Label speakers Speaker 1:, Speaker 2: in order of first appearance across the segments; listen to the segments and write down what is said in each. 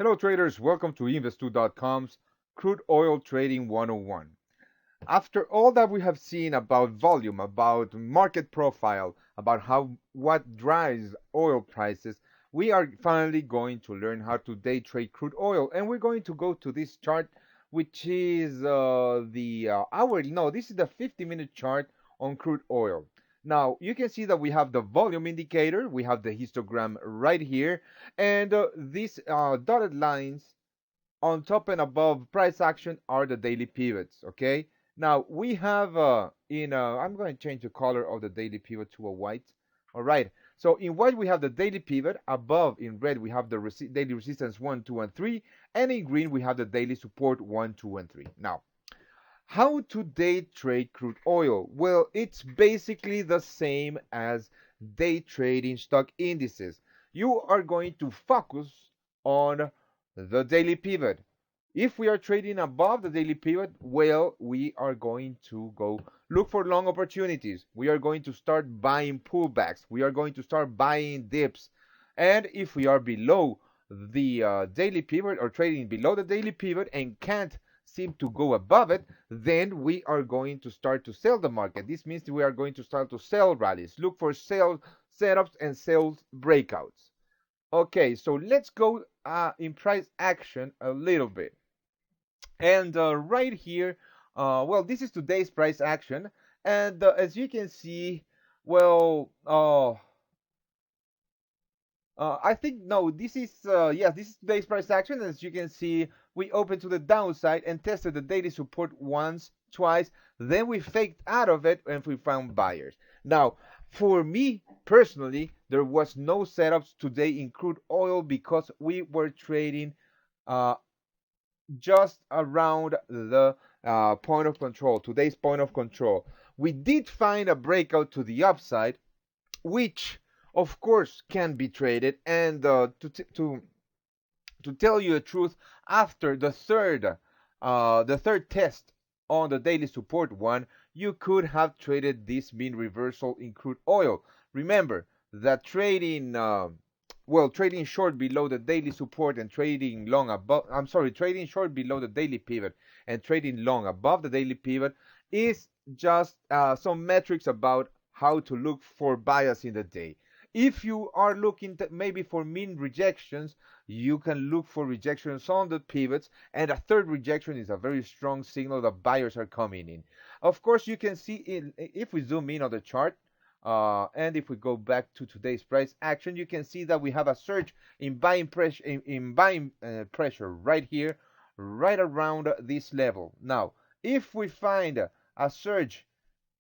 Speaker 1: Hello traders, welcome to Investoo.com's Crude Oil Trading 101. After all that we have seen about volume, about market profile, about what drives oil prices, we are finally going to learn how to day trade crude oil, and we're going to go to this chart, which is the hourly. No, this is the 50-minute chart on crude oil. Now you can see that we have the volume indicator, we have the histogram right here, and these dotted lines on top and above price action are the daily pivots. Okay, now we have I'm going to change the color of the daily pivot to a white. All right, so in white we have the daily pivot, above in red we have the daily resistance 1, 2, and 3, and in green we have the daily support 1, 2, and 3. Now, how to day trade crude oil? Well, it's basically the same as day trading stock indices. You are going to focus on the daily pivot. If we are trading above the daily pivot, well, we are going to go look for long opportunities. We are going to start buying pullbacks. We are going to start buying dips. And if we are below the daily pivot or trading below the daily pivot and can't seem to go above it, then we are going to start to sell the market. This means we are going to start to sell rallies. Look for sell setups and sales breakouts. Okay, so let's go in price action a little bit. And right here, well, this is today's price action. And as you can see, well, I think no, this is yes, this is today's price action. As you can see, we opened to the downside and tested the daily support once, twice. Then we faked out of it and we found buyers. Now, for me personally, there was no setups today in crude oil because we were trading uh, just around the point of control, today's point of control. We did find a breakout to the upside, which of course can be traded. And to tell you the truth, after the third test on the daily support one, you could have traded this mean reversal in crude oil. Remember that trading short below the daily support and trading long above, I'm sorry, trading short below the daily pivot and trading long above the daily pivot is just some metrics about how to look for bias in the day. If you are looking maybe for mean rejections, you can look for rejections on the pivots, and a third rejection is a very strong signal that buyers are coming in. Of course, you can see if we zoom in on the chart, and if we go back to today's price action, you can see that we have a surge in buying pressure pressure right here, right around this level. Now, if we find a surge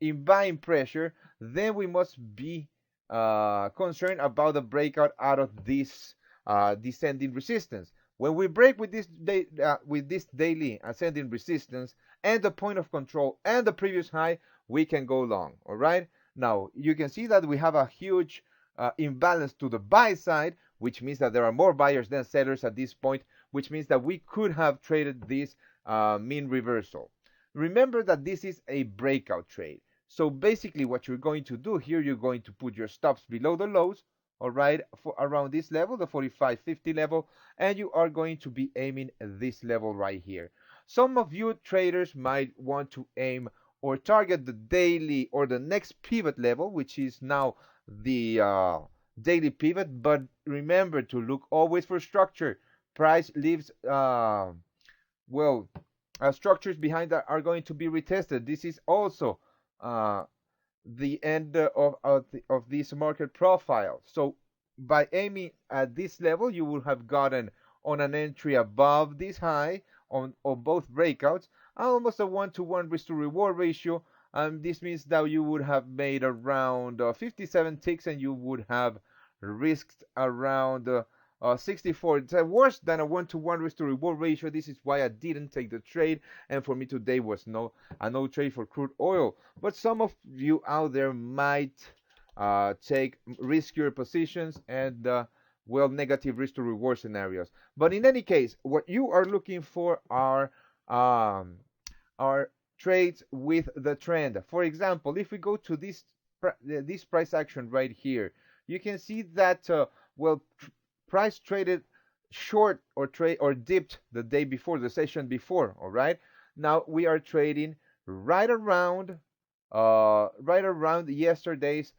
Speaker 1: in buying pressure, then we must be concerned about the breakout out of this descending resistance. When we break with this daily ascending resistance and the point of control and the previous high, we can go long. All right. Now you can see that we have a huge imbalance to the buy side, which means that there are more buyers than sellers at this point, which means that we could have traded this mean reversal. Remember that this is a breakout trade. So basically what you're going to do here, you're going to put your stops below the lows, all right, for around this level, the 45.50 level, and you are going to be aiming at this level right here. Some of you traders might want to aim or target the daily or the next pivot level, which is now the daily pivot, but remember to look always for structure. Price leaves well structures behind that are going to be retested. This is also uh, the end of this market profile. So by aiming at this level, you will have gotten on an entry above this high on both breakouts, almost a 1-to-1 risk to reward ratio. This means that you would have made around 57 ticks and you would have risked around 64. It's worse than a 1-to-1 risk to reward ratio. This is why I didn't take the trade, and for me today was no trade for crude oil. But some of you out there might take riskier positions and negative risk to reward scenarios. But in any case, what you are looking for um, are trades with the trend. For example, if we go to this price action right here, you can see that well, price traded short or trade or dipped the day before, the session before. All right. Now we are trading right around yesterday's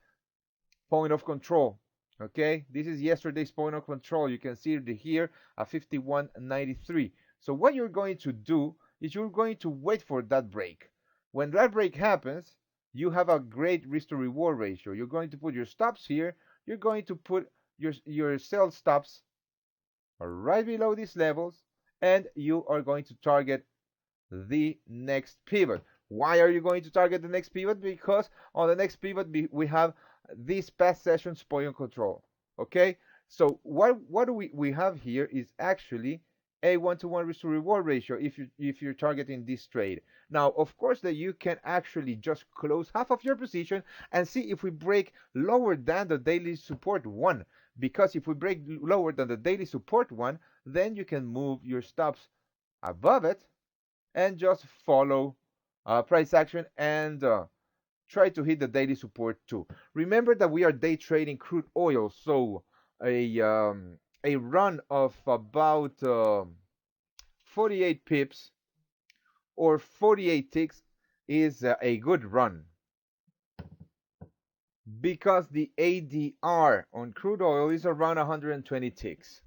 Speaker 1: point of control. Okay, this is yesterday's point of control. You can see it here at 51.93. So what you're going to do is you're going to wait for that break. When that break happens, you have a great risk to reward ratio. You're going to put your stops here. You're going to put your sell stops right below these levels, and you are going to target the next pivot. Why are you going to target the next pivot? Because on the next pivot we have this past session's point of control. Okay, so what do we have here is actually a 1-to-1 risk to reward ratio if you're targeting this trade. Now, of course, that you can actually just close half of your position and see if we break lower than the daily support one. Because if we break lower than the daily support one, then you can move your stops above it and just follow price action and try to hit the daily support too. Remember that we are day trading crude oil, so a run of about 48 pips or 48 ticks is a good run because the ADR on crude oil is around 120 ticks.